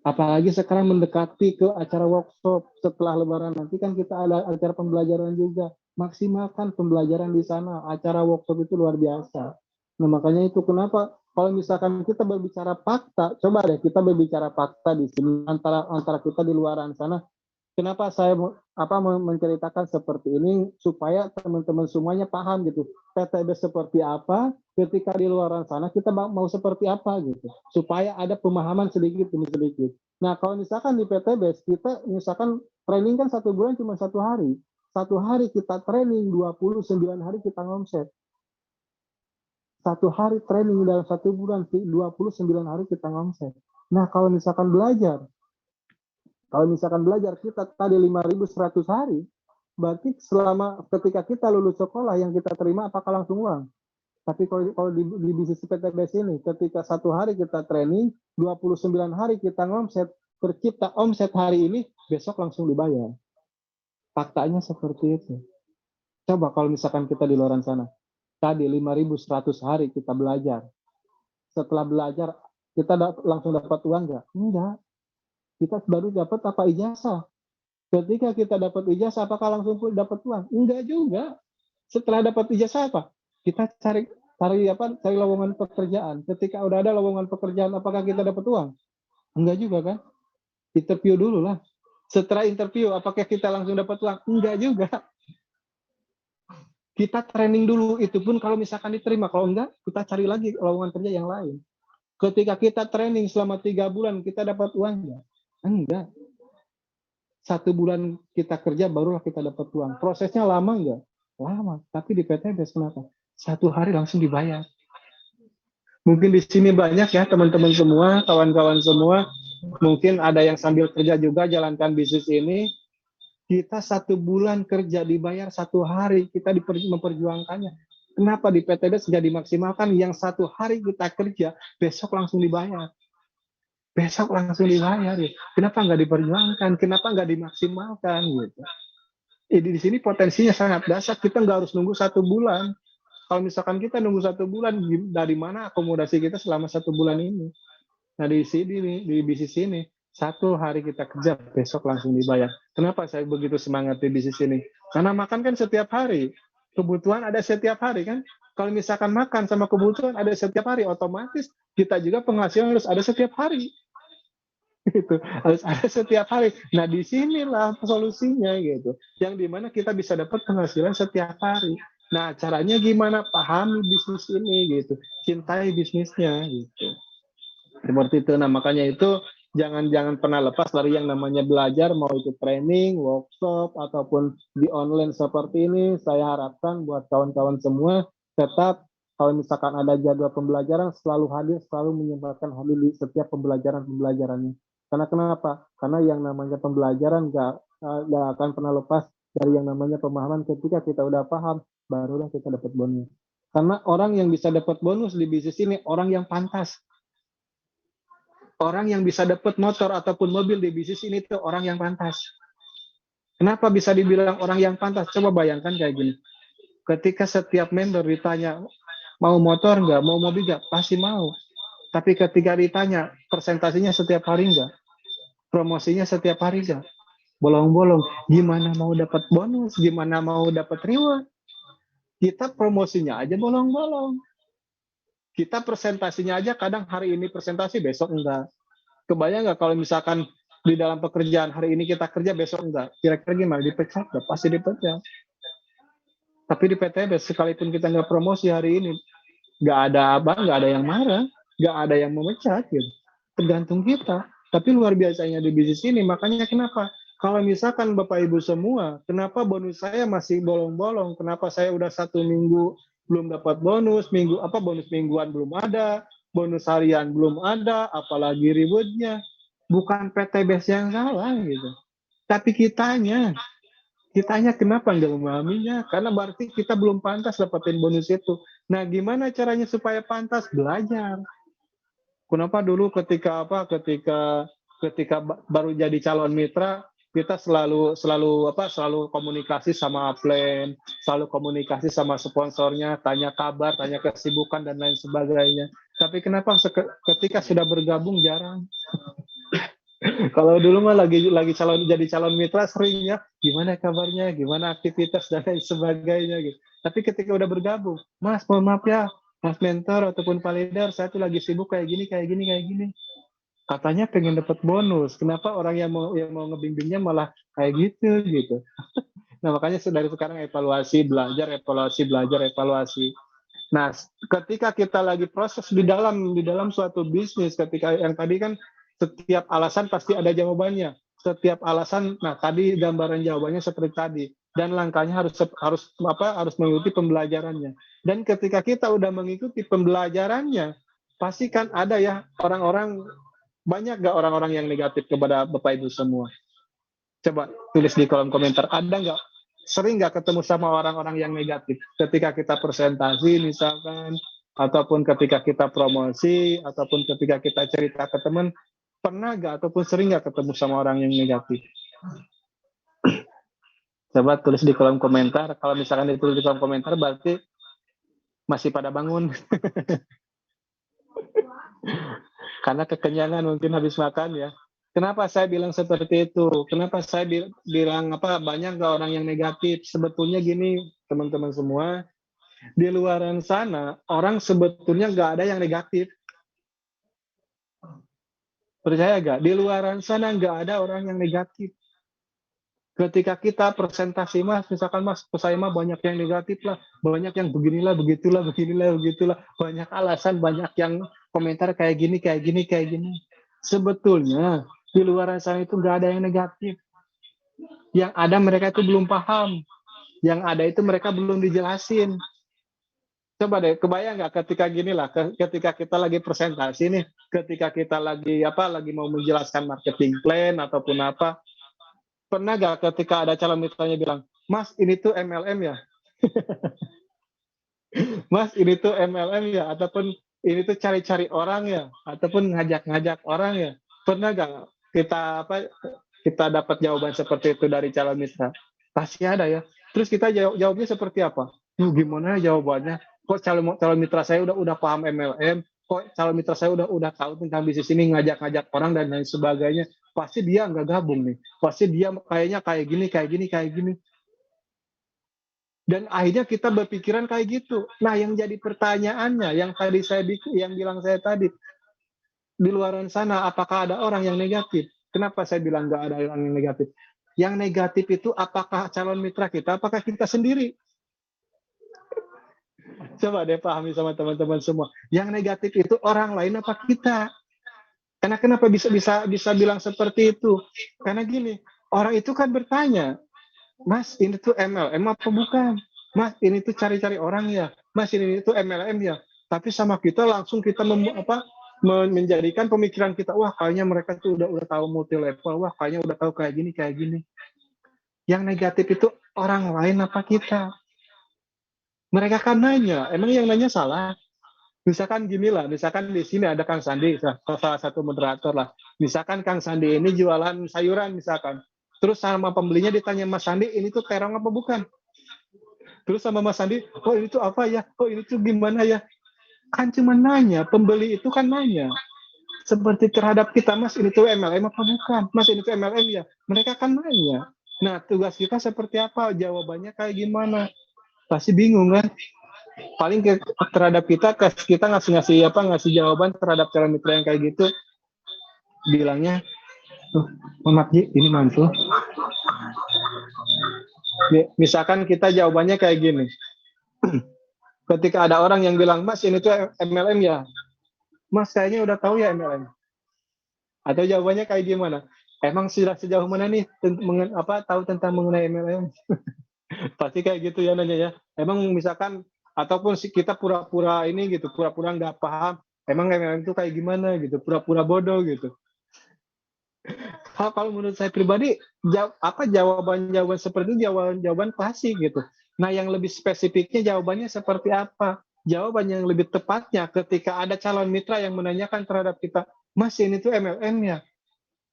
Apalagi sekarang mendekati ke acara workshop setelah Lebaran nanti kan kita ada acara pembelajaran juga. Maksimalkan pembelajaran di sana. Acara workshop itu luar biasa. Nah makanya itu kenapa kalau misalkan kita berbicara fakta, coba deh kita berbicara fakta di sini antara kita di luaran sana. Kenapa saya menceritakan seperti ini supaya teman-teman semuanya paham gitu. PTBS seperti apa, ketika di luar sana kita mau seperti apa gitu. Supaya ada pemahaman sedikit demi sedikit. Nah, kalau misalkan di PTBS kita misalkan training kan 1 bulan cuma 1 hari. 1 hari kita training, 29 hari kita ngomset. 1 hari training dalam 1 bulan, 29 hari kita ngomset. Nah, kalau misalkan belajar kita tadi 5.100 hari, berarti selama ketika kita lulus sekolah yang kita terima apakah langsung uang? Tapi kalau di bisnis PTBS ini, ketika 1 hari kita training, 29 hari kita ngomset, tercipta omset hari ini, besok langsung dibayar. Faktanya seperti itu. Coba kalau misalkan kita di luar sana, tadi 5.100 hari kita belajar. Setelah belajar, kita langsung dapat uang nggak? Enggak. Kita baru dapat apa? Ijazah. Ketika kita dapat ijazah, apakah langsung dapat uang? Enggak juga. Setelah dapat ijazah apa? Kita cari lowongan pekerjaan. Ketika udah ada lowongan pekerjaan, apakah kita dapat uang? Enggak juga kan? Interview dulu lah. Setelah interview, apakah kita langsung dapat uang? Enggak juga. Kita training dulu, itu pun kalau misalkan diterima. Kalau enggak, kita cari lagi lowongan kerja yang lain. Ketika kita training selama 3 bulan, kita dapat uang enggak? Enggak. 1 bulan kita kerja, barulah kita dapat uang. Prosesnya lama enggak? Lama. Tapi di PTBS kenapa? 1 hari langsung dibayar. Mungkin di sini banyak ya teman-teman semua, kawan-kawan semua. Mungkin ada yang sambil kerja juga jalankan bisnis ini. Kita 1 bulan kerja dibayar 1 hari, kita memperjuangkannya. Kenapa di PTBS nggak dimaksimalkan? Yang 1 hari kita kerja, besok langsung dibayar. Besok langsung dibayar. Ya. Kenapa nggak diperjuangkan? Kenapa nggak dimaksimalkan? Gitu. Di sini potensinya sangat dasar. Kita nggak harus nunggu 1 bulan. Kalau misalkan kita nunggu 1 bulan, dari mana akomodasi kita selama 1 bulan ini? Nah di sini, di bisnis ini, 1 hari kita kerja, besok langsung dibayar. Kenapa saya begitu semangat di bisnis ini? Karena makan kan setiap hari. Kebutuhan ada setiap hari kan. Kalau misalkan makan sama kebutuhan ada setiap hari, otomatis kita juga penghasilan harus ada setiap hari. Gitu. Harus ada setiap hari. Nah disinilah solusinya gitu. Yang dimana kita bisa dapat penghasilan setiap hari. Nah caranya gimana? Pahami bisnis ini gitu. Cintai bisnisnya gitu. Seperti itu. Nah makanya itu jangan pernah lepas dari yang namanya belajar, mau itu training, workshop ataupun di online seperti ini. Saya harapkan buat kawan-kawan semua tetap kalau misalkan ada jadwal pembelajaran selalu hadir, selalu menyempatkan hadir di setiap pembelajarannya. Karena kenapa? Karena yang namanya pembelajaran nggak akan pernah lepas dari yang namanya pemahaman. Ketika kita udah paham, barulah kita dapat bonus. Karena orang yang bisa dapat bonus di bisnis ini orang yang pantas. Orang yang bisa dapat motor ataupun mobil di bisnis ini tuh orang yang pantas. Kenapa bisa dibilang orang yang pantas? Coba bayangkan kayak gini. Ketika setiap member ditanya, mau motor nggak, mau mobil nggak? Pasti mau. Tapi ketika ditanya, presentasinya setiap hari nggak? Promosinya setiap hari nggak? Bolong-bolong. Gimana mau dapat bonus? Gimana mau dapat reward? Kita promosinya aja bolong-bolong. Kita presentasinya aja kadang hari ini presentasi, besok enggak. Kebayang nggak kalau misalkan di dalam pekerjaan hari ini kita kerja, besok enggak? Kira-kira gimana? Dipecat? Nggak? Pasti dipecat. Tapi di PTBS, sekalipun kita nggak promosi hari ini, nggak ada abang, nggak ada yang marah, nggak ada yang memecat, gitu. Tergantung kita. Tapi luar biasanya di bisnis ini, makanya kenapa? Kalau misalkan Bapak Ibu semua, kenapa bonus saya masih bolong-bolong? Kenapa saya udah 1 minggu belum dapat bonus, bonus mingguan belum ada, bonus harian belum ada, apalagi ributnya. Bukan PTBS yang salah gitu. Tapi kitanya kenapa nggak memahaminya? Karena berarti kita belum pantas dapetin bonus itu. Nah, gimana caranya supaya pantas? Belajar. Kenapa dulu ketika baru jadi calon mitra, kita selalu komunikasi sama upline, selalu komunikasi sama sponsornya, tanya kabar, tanya kesibukan dan lain sebagainya. Tapi kenapa ketika sudah bergabung jarang? Kalau dulu mah lagi jadi calon mitra sering ya, gimana kabarnya, gimana aktivitas dan lain sebagainya gitu. Tapi ketika udah bergabung, Mas, mohon maaf ya, Mas mentor ataupun Pak leader, saya tuh lagi sibuk kayak gini. Katanya pengen dapat bonus. Kenapa orang yang mau ngebimbingnya malah kayak gitu. Nah, makanya dari sekarang evaluasi, evaluasi. Nah, ketika kita lagi proses di dalam suatu bisnis, ketika yang tadi kan setiap alasan pasti ada jawabannya. Setiap alasan, nah tadi gambaran jawabannya seperti tadi. Dan langkahnya harus mengikuti pembelajarannya. Dan ketika kita udah mengikuti pembelajarannya, pasti kan ada ya orang-orang, banyak gak orang-orang yang negatif kepada Bapak Ibu semua? Coba tulis di kolom komentar, ada nggak? Sering nggak ketemu sama orang-orang yang negatif? Ketika kita presentasi misalkan, ataupun ketika kita promosi, ataupun ketika kita cerita ke teman, pernah nggak ataupun sering nggak ketemu sama orang yang negatif? Coba tulis di kolom komentar. Kalau misalkan ditulis di kolom komentar, berarti masih pada bangun. Karena kekenyangan mungkin habis makan ya. Kenapa saya bilang seperti itu? Kenapa saya bilang banyak nggak orang yang negatif? Sebetulnya gini, teman-teman semua, di luaran sana orang sebetulnya nggak ada yang negatif. Percaya nggak? Di luaran sana nggak ada orang yang negatif. Ketika kita presentasi Mas, misalkan Mas, saya mah banyak yang negatif lah, banyak yang beginilah, beginilah, begitulah, banyak alasan, banyak yang komentar kayak gini, kayak gini, kayak gini. Sebetulnya di luar sana itu nggak ada yang negatif. Yang ada mereka itu belum paham. Yang ada itu mereka belum dijelasin. Coba deh, kebayang nggak ketika gini lah, ketika kita lagi presentasi nih, ketika kita lagi mau menjelaskan marketing plan ataupun apa, pernah nggak ketika ada calon mitranya bilang, Mas ini tuh MLM ya, Mas ini tuh MLM ya, ataupun ini tuh cari-cari orang ya, ataupun ngajak-ngajak orang ya, pernah nggak kita dapat jawaban seperti itu dari calon mitra? Pasti ada ya. Terus kita jawabnya seperti apa? Gimana jawabannya? Kok calon mitra saya udah paham MLM? Kok calon mitra saya udah tahu tentang bisnis ini, ngajak-ngajak orang dan lain sebagainya? Pasti dia nggak gabung nih. Pasti dia kayaknya kayak gini, kayak gini, kayak gini. Dan akhirnya kita berpikiran kayak gitu. Nah, yang jadi pertanyaannya, yang bilang saya tadi, di luar sana, apakah ada orang yang negatif? Kenapa saya bilang nggak ada orang yang negatif? Yang negatif itu apakah calon mitra kita, apakah kita sendiri? Coba deh pahami sama teman-teman semua. Yang negatif itu orang lain apa kita? Karena kenapa bisa bilang seperti itu? Karena gini, orang itu kan bertanya, Mas, ini tuh MLM apa bukan? Mas, ini tuh cari-cari orang ya. Mas, ini tuh MLM ya. Tapi sama kita langsung kita menjadikan pemikiran kita, wah kayaknya mereka tuh udah tahu multi level, wah kayaknya udah tahu kayak gini, kayak gini. Yang negatif itu orang lain apa kita? Mereka kan nanya, emang yang nanya salah? Misalkan gini lah, misalkan di sini ada Kang Sandi, salah satu moderator lah. Misalkan Kang Sandi ini jualan sayuran misalkan. Terus sama pembelinya ditanya, Mas Sandi ini tuh terong apa bukan? Terus sama Mas Sandi, oh ini tuh apa ya? Oh ini tuh gimana ya? Kan cuma nanya, pembeli itu kan nanya. Seperti terhadap kita, Mas ini tuh MLM apa bukan? Mas ini tuh MLM ya? Mereka kan nanya. Nah tugas kita seperti apa? Jawabannya kayak gimana? Pasti bingung kan? Paling terhadap kita ngasih jawaban terhadap calon mitra yang kayak gitu, bilangnya, maaf Ji, ini mantul. Misalkan kita jawabannya kayak gini, ketika ada orang yang bilang, Mas ini tuh MLM ya, Mas kayaknya udah tahu ya MLM. Atau jawabannya kayak gimana? Emang sudah sejauh mana nih tahu tentang mengenai MLM? Pasti kayak gitu ya nanya ya. Emang misalkan ataupun kita pura-pura ini gitu, pura-pura nggak paham. Emang MLM itu kayak gimana gitu, pura-pura bodoh gitu. Kalau menurut saya pribadi, jawaban-jawaban seperti itu jawaban pasti gitu. Nah, yang lebih spesifiknya jawabannya seperti apa? Jawaban yang lebih tepatnya ketika ada calon mitra yang menanyakan terhadap kita, Mas ini tuh MLM ya?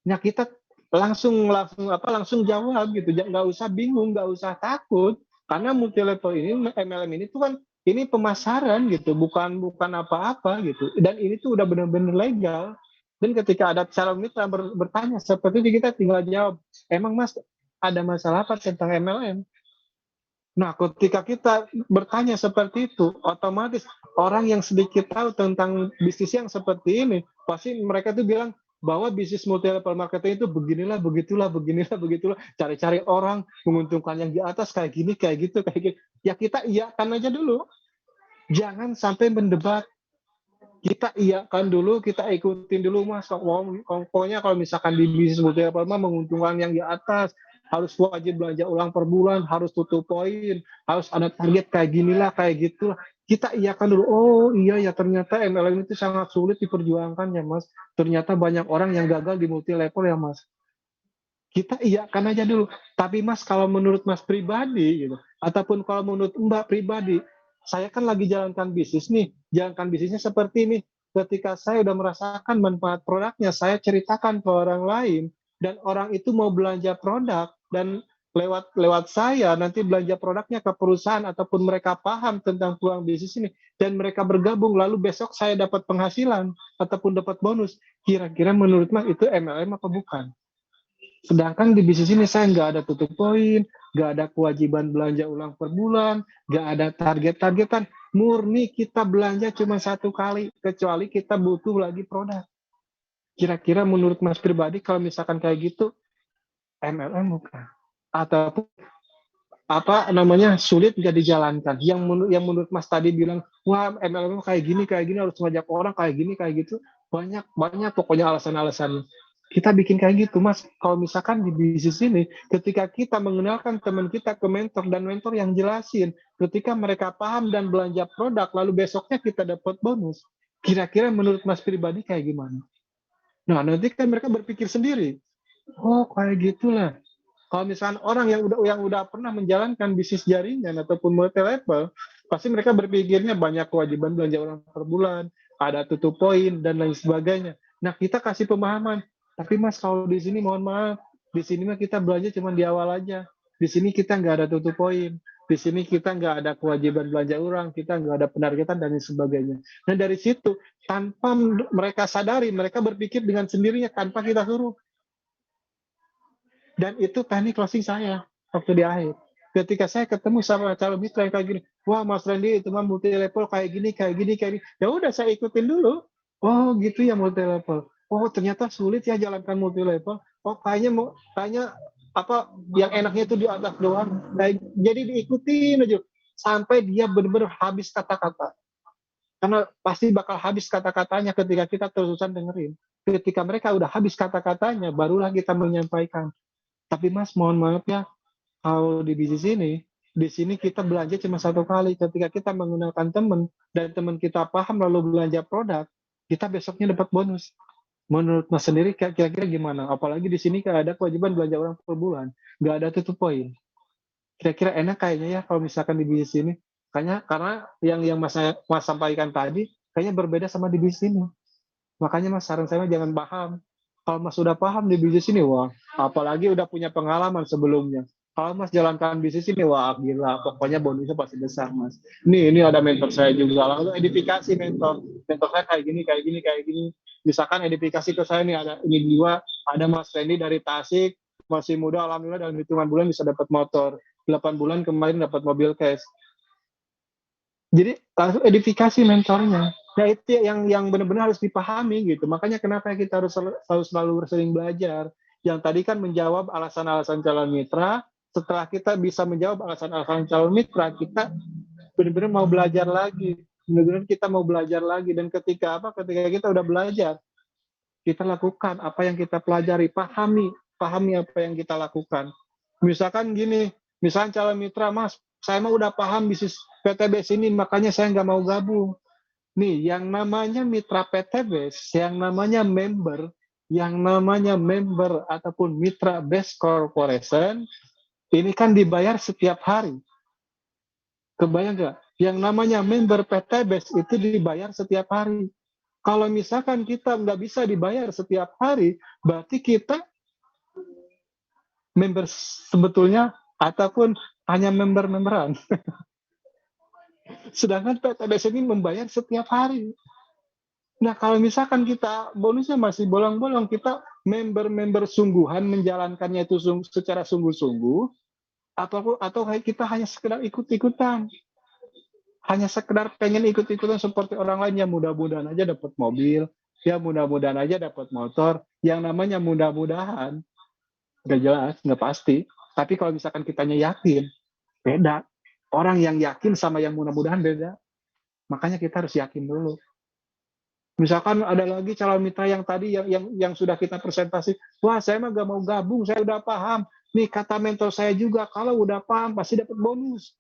Nah, kita langsung jawab gitu, nggak usah bingung, nggak usah takut, karena multi level ini MLM ini tuh kan ini pemasaran gitu, bukan apa-apa gitu, dan ini tuh udah benar-benar legal. Dan ketika ada calon mitra bertanya seperti itu, kita tinggal jawab, emang Mas ada masalah apa tentang MLM? Nah, ketika kita bertanya seperti itu, otomatis orang yang sedikit tahu tentang bisnis yang seperti ini, pasti mereka tuh bilang bahwa bisnis multi level marketing itu beginilah, cari-cari orang, menguntungkan yang di atas kayak gini, kayak gitu, kayak gitu. Ya kita iyakan aja dulu. Jangan sampai mendebat. Kita iyakan dulu, kita ikutin dulu Mas. Pokoknya kalau misalkan di bisnis multi level menguntungkan yang di atas, harus wajib belanja ulang per bulan, harus tutup poin, harus ada target kayak ginilah, kayak gitulah. Kita iyakan dulu, oh iya ya ternyata MLM itu sangat sulit diperjuangkan ya Mas. Ternyata banyak orang yang gagal di multi level ya Mas. Kita iyakan aja dulu. Tapi Mas kalau menurut Mas pribadi gitu, ataupun kalau menurut Mbak pribadi, saya kan lagi jalankan bisnis nih, jalankan bisnisnya seperti ini. Ketika saya udah merasakan manfaat produknya, saya ceritakan ke orang lain, dan orang itu mau belanja produk, dan lewat saya nanti belanja produknya ke perusahaan, ataupun mereka paham tentang peluang bisnis ini, dan mereka bergabung, lalu besok saya dapat penghasilan, ataupun dapat bonus. Kira-kira menurut Mas itu MLM apa bukan? Sedangkan di bisnis ini saya nggak ada tutup poin, nggak ada kewajiban belanja ulang per bulan, nggak ada target-targetan. Murni kita belanja cuma satu kali, kecuali kita butuh lagi produk. Kira-kira menurut Mas pribadi, kalau misalkan kayak gitu, MLM bukan? ataupun apa namanya sulit nggak dijalankan. Yang menurut Mas tadi bilang, wah MLM kayak gini harus ngajak orang kayak gitu, banyak banyak pokoknya alasan-alasan. Kita bikin kayak gitu, Mas. Kalau misalkan di bisnis ini, ketika kita mengenalkan teman kita ke mentor dan mentor yang jelasin, ketika mereka paham dan belanja produk, lalu besoknya kita dapat bonus. Kira-kira menurut Mas pribadi kayak gimana? Nah, nanti kan mereka berpikir sendiri. Oh, kayak gitulah. Kalau misalkan orang yang udah pernah menjalankan bisnis jaringan ataupun multi level, pasti mereka berpikirnya banyak kewajiban belanja orang per bulan, ada tutup poin dan lain sebagainya. Nah, kita kasih pemahaman. Tapi Mas, kalau di sini mohon maaf, di sini mah kita belanja cuma di awal aja. Di sini kita nggak ada tutup poin. Di sini kita nggak ada kewajiban belanja orang, kita nggak ada penargetan dan lain sebagainya. Nah, dari situ, tanpa mereka sadari, mereka berpikir dengan sendirinya tanpa kita suruh. Dan itu teknik closing saya waktu di akhir. Ketika saya ketemu sama calon mitra yang kayak gini, wah Mas Randy itu mah multi level kayak gini, kayak gini, kayak gini. Ya udah saya ikutin dulu. Oh gitu ya multi level. Oh ternyata sulit ya jalankan multi level. Oh kayaknya apa yang enaknya itu di atas doang. Nah, jadi diikutin aja sampai dia benar-benar habis kata-kata. Karena pasti bakal habis kata-katanya ketika kita terusan dengerin. Ketika mereka udah habis kata-katanya, barulah kita menyampaikan. Tapi Mas, mohon maaf ya, kalau di bisnis ini, di sini kita belanja cuma satu kali. Ketika kita menggunakan teman, dan teman kita paham lalu belanja produk, kita besoknya dapat bonus. Menurut Mas sendiri, kira-kira gimana? Apalagi di sini kan ada kewajiban belanja orang per bulan. Nggak ada tutup poin. Kira-kira enak kayaknya ya kalau misalkan di bisnis ini. Kayaknya, karena yang Mas sampaikan tadi, kayaknya berbeda sama di bisnis ini. Makanya Mas, saran saya jangan paham. Kalau Mas sudah paham di bisnis ini, wah, apalagi udah punya pengalaman sebelumnya. Kalau Mas jalankan bisnis ini, wah gila, pokoknya bonusnya pasti besar, Mas. Ini ada mentor saya juga, lalu edifikasi mentor. Mentor saya kayak gini, kayak gini, kayak gini. Misalkan edifikasi ke saya nih, ada ini dua, ada Mas Randy dari Tasik, masih muda, alhamdulillah dalam hitungan bulan bisa dapat motor. 8 bulan kemarin dapat mobil cash. Jadi langsung edifikasi mentornya. Nah itu yang benar-benar harus dipahami gitu. Makanya kenapa kita harus selalu sering belajar. Yang tadi kan menjawab alasan-alasan calon mitra. Setelah kita bisa menjawab alasan-alasan calon mitra, kita benar-benar mau belajar lagi. Benar-benar kita mau belajar lagi. Dan ketika kita udah belajar, kita lakukan apa yang kita pelajari, pahami apa yang kita lakukan. Misalkan gini, misalkan calon mitra, Mas, saya mah udah paham bisnis PTBS ini, makanya saya nggak mau gabung. Nih, yang namanya mitra PTBS, yang namanya member ataupun mitra base corporation, ini kan dibayar setiap hari. Kebayang nggak? Yang namanya member PTBS itu dibayar setiap hari. Kalau misalkan kita nggak bisa dibayar setiap hari, berarti kita member sebetulnya ataupun hanya member-memberan. Sedangkan PTBS ini membayar setiap hari. Nah, kalau misalkan kita bonusnya masih bolong-bolong, kita member-member sungguhan menjalankannya itu secara sungguh-sungguh, atau kita hanya sekedar ikut-ikutan. Hanya sekedar pengen ikut-ikutan seperti orang lain, yang mudah-mudahan aja dapat mobil, ya mudah-mudahan aja dapat motor. Yang namanya mudah-mudahan, nggak jelas, nggak pasti. Tapi kalau misalkan kitanya yakin, beda. Orang yang yakin sama yang mudah-mudahan beda. Makanya kita harus yakin dulu. Misalkan ada lagi calon mitra yang tadi yang sudah kita presentasi, wah saya mah gak mau gabung, saya udah paham. Nih kata mentor saya juga, kalau udah paham pasti dapat bonus.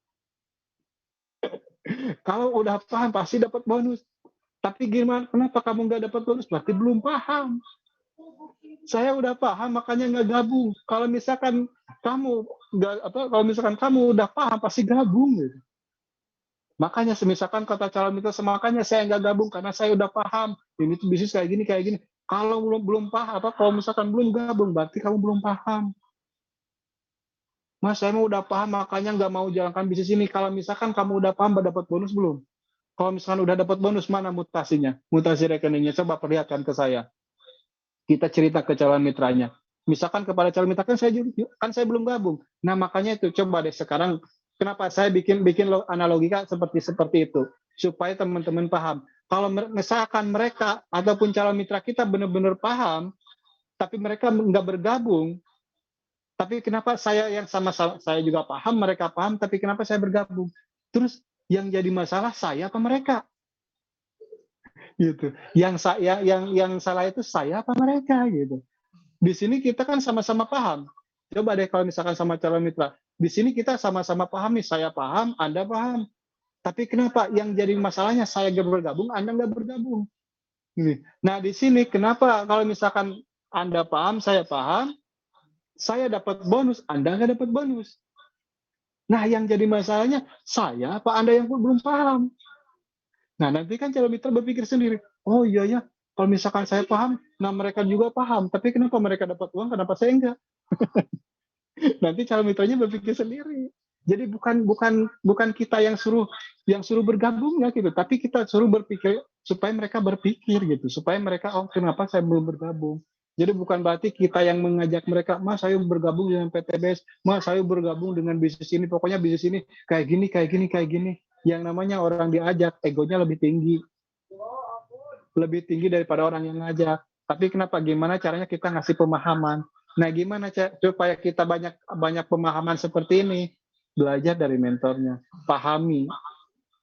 Kalau udah paham pasti dapat bonus. Tapi gimana? Kenapa kamu nggak dapat bonus? Berarti belum paham. Saya udah paham, makanya nggak gabung. Kalau misalkan kamu udah paham pasti gabung. Gitu. Makanya misalkan kata calon mitra, makanya saya nggak gabung karena saya udah paham. Ini tuh bisnis kayak gini, kayak gini. Kalau belum paham, kalau misalkan belum gabung, berarti kamu belum paham. Mas, saya mau udah paham, makanya nggak mau jalankan bisnis ini. Kalau misalkan kamu udah paham, dapat bonus belum? Kalau misalkan udah dapat bonus, mana mutasinya? Mutasi rekeningnya, coba perlihatkan ke saya. Kita cerita ke calon mitranya. Misalkan kepada calon mitra, kan saya belum gabung. Nah, makanya itu, coba deh sekarang, kenapa saya bikin analogika seperti itu. Supaya teman-teman paham. Kalau misalkan mereka ataupun calon mitra kita benar-benar paham, tapi mereka nggak bergabung, Tapi kenapa saya yang sama saya juga paham, mereka paham, tapi kenapa saya bergabung? Terus yang jadi masalah saya apa mereka? Gitu. Yang salah itu saya apa mereka gitu. Di sini kita kan sama-sama paham. Coba deh kalau misalkan sama calon mitra. Di sini kita sama-sama paham nih, saya paham, Anda paham. Tapi kenapa yang jadi masalahnya saya gak bergabung, Anda nggak bergabung? Gini. Nah di sini kenapa kalau misalkan Anda paham, saya dapat bonus, Anda nggak dapat bonus. Nah yang jadi masalahnya saya apa Anda yang belum paham? Nah nanti kan calon mitra berpikir sendiri, oh iya ya, kalau misalkan saya paham, nah mereka juga paham, tapi kenapa mereka dapat uang, kenapa saya enggak? Nanti calon mitranya berpikir sendiri. Jadi bukan kita yang suruh bergabung ya gitu, tapi kita suruh berpikir supaya mereka berpikir gitu, supaya mereka oh kenapa saya belum bergabung. Jadi bukan berarti kita yang mengajak mereka, Mas saya bergabung dengan PTBS, Mas saya bergabung dengan bisnis ini, pokoknya bisnis ini kayak gini, kayak gini, kayak gini. Yang namanya orang diajak, egonya lebih tinggi daripada orang yang ngajak. Tapi kenapa? Gimana caranya kita ngasih pemahaman? Nah, gimana supaya kita banyak pemahaman seperti ini? Belajar dari mentornya, pahami,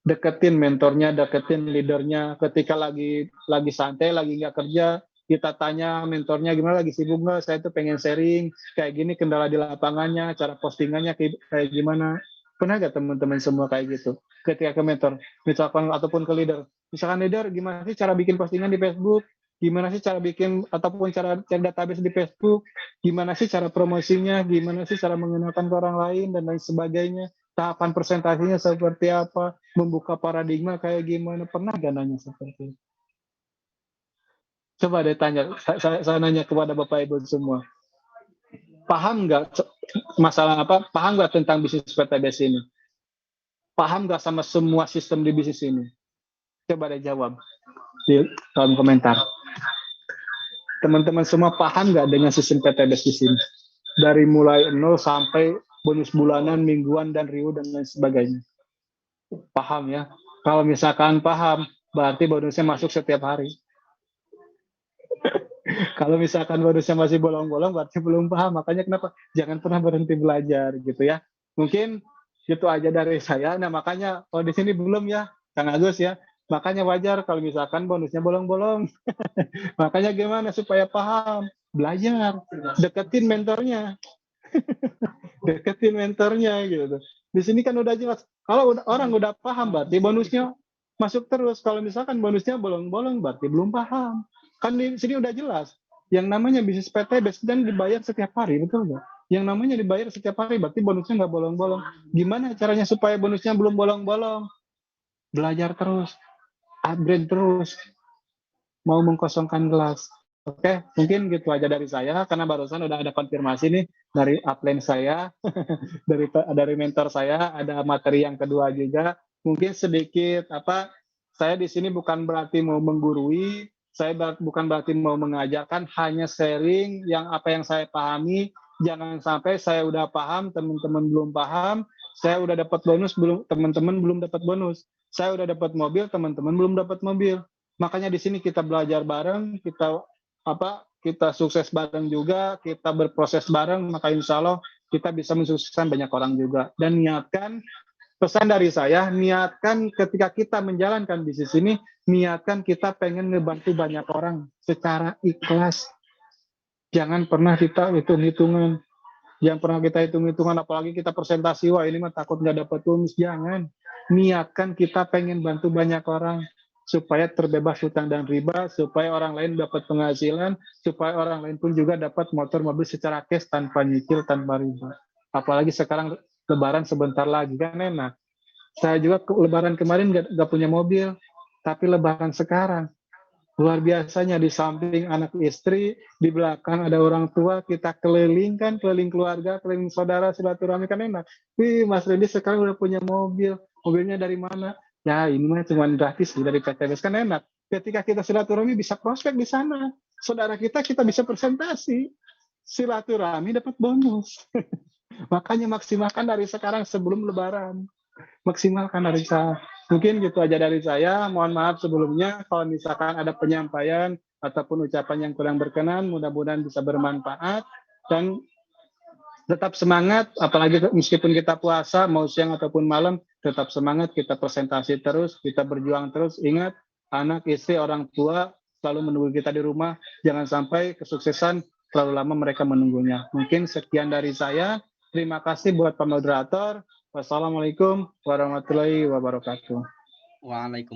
deketin mentornya, deketin leadernya. Ketika lagi santai, lagi nggak kerja, kita tanya mentornya gimana, lagi sibuk nggak? Saya tuh pengen sharing kayak gini, kendala di lapangannya, cara postingannya kayak gimana. Pernah nggak teman-teman semua kayak gitu? Ketika ke mentor, misalkan ataupun ke leader, misalkan leader, gimana sih cara bikin postingan di Facebook? Gimana sih cara bikin ataupun cara cek database di Facebook? Gimana sih cara promosinya? Gimana sih cara mengenalkan ke orang lain dan lain sebagainya? Tahapan presentasinya seperti apa? Membuka paradigma kayak gimana? Pernah gak nanya seperti itu? Coba deh tanya, saya nanya kepada Bapak Ibu semua. Paham nggak masalah apa? Paham nggak tentang bisnis PTBS ini? Paham nggak sama semua sistem di bisnis ini? Coba deh jawab di kolom komentar. Teman-teman semua paham nggak dengan sistem PTBS di sini? Dari mulai 0 sampai bonus bulanan, mingguan, dan reward, dan lain sebagainya. Paham ya? Kalau misalkan paham, berarti bonusnya masuk setiap hari. Kalau misalkan bonusnya masih bolong-bolong, berarti belum paham. Makanya kenapa? Jangan pernah berhenti belajar gitu ya. Mungkin itu aja dari saya. Nah makanya kalau di sini belum ya, Kang Agus ya. Makanya wajar kalau misalkan bonusnya bolong-bolong. Makanya gimana supaya paham? Belajar, deketin mentornya. Deketin mentornya gitu. Di sini kan udah jelas. Kalau orang udah paham berarti bonusnya masuk terus. Kalau misalkan bonusnya bolong-bolong berarti belum paham. Kan di sini udah jelas. Yang namanya bisnis PTBS dan dibayar setiap hari, betul nggak? Yang namanya dibayar setiap hari berarti bonusnya nggak bolong-bolong. Gimana caranya supaya bonusnya belum bolong-bolong? Belajar terus, upgrade terus, mau mengkosongkan gelas. Oke, mungkin gitu aja dari saya karena barusan udah ada konfirmasi nih dari upline saya, dari mentor saya, ada materi yang kedua juga. Mungkin sedikit saya di sini bukan berarti mau menggurui, saya bukan berarti mau mengajarkan, hanya sharing apa yang saya pahami. Jangan sampai saya udah paham, teman-teman belum paham, saya udah dapat bonus, teman-teman belum dapat bonus. Saya udah dapat mobil, teman-teman belum dapat mobil. Makanya di sini kita belajar bareng, kita sukses bareng juga, kita berproses bareng, maka insya Allah kita bisa mensukseskan banyak orang juga. Dan niatkan, pesan dari saya, niatkan ketika kita menjalankan bisnis ini, niatkan kita pengen ngebantu banyak orang secara ikhlas. Jangan pernah kita hitung-hitungan. Jangan pernah kita hitung-hitungan, apalagi kita presentasi, wah ini mah takut nggak dapat bonus. Jangan. Niatkan kita pengen bantu banyak orang supaya terbebas hutang dan riba, supaya orang lain dapat penghasilan, supaya orang lain pun juga dapat motor mobil secara cash tanpa nyicil, tanpa riba. Apalagi sekarang lebaran sebentar lagi kan enak. Saya juga lebaran kemarin nggak punya mobil, tapi lebaran sekarang luar biasanya, di samping anak istri, di belakang ada orang tua, kita keliling keluarga, keliling saudara, silaturahmi kan enak. Wih, Mas Randy sekarang udah punya mobil. Mobilnya dari mana? Ya, ini mah cuma gratis dari PTBS, kan enak. Ketika kita silaturahmi bisa prospek di sana. Saudara kita bisa presentasi. Silaturahmi dapat bonus. Makanya maksimalkan dari sekarang sebelum lebaran. Maksimalkan dari saya. Mungkin gitu aja dari saya. Mohon maaf sebelumnya kalau misalkan ada penyampaian ataupun ucapan yang kurang berkenan, mudah-mudahan bisa bermanfaat. Dan Tetap semangat, apalagi meskipun kita puasa, mau siang ataupun malam, tetap semangat, kita presentasi terus, kita berjuang terus. Ingat, anak, istri, orang tua selalu menunggu kita di rumah. Jangan sampai kesuksesan terlalu lama mereka menunggunya. Mungkin sekian dari saya. Terima kasih buat Pak Moderator. Wassalamualaikum warahmatullahi wabarakatuh. Waalaikumsalam.